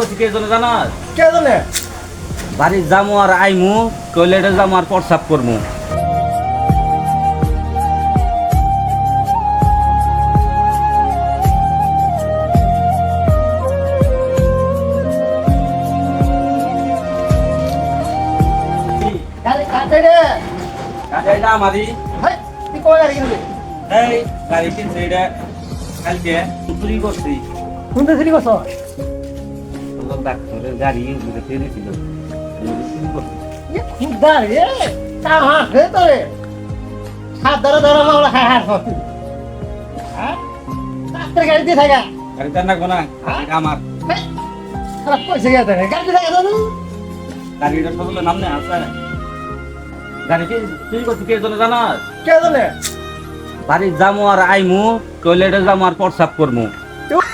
করছি কে জন্য জানাস? কে জানে? বাড়ির যামু আর আইমু, টয়লেটে যামু আর প্রস্রাব করমু। গাড়ি কাটে রে। এটা আমারই। হাই, তুই কই গাড়ি কিনবি? এই গাড়ি কিনছে এটা কালকে চুরি করছি। কোনটা চুরি করছ? তোর ডাক্তারের গাড়ি উঠে ফেলেছিল। চুরি করছি। খুদা রে, তা হাঁ হে তো রে। হাত ধরে ধরে মামলা হায় হায় হচ্ছে। হ্যাঁ? ডাক্তার গাড়ি দিয়ে থাকা। গাড়ি তার নাকবো না, এটা আমার। হেই, খারাপ পয়সা গেছে রে। গাড়ি দিয়ে থাকা জানো? গাড়িটা সকলের নাম নেই আছে। গাড়ি কি চুরি করছি কে জন্য জানাস? কে জানে? বাড়ির যামু আর আইমু, টয়লেটে যামু আর প্রস্রাব করমু। তুই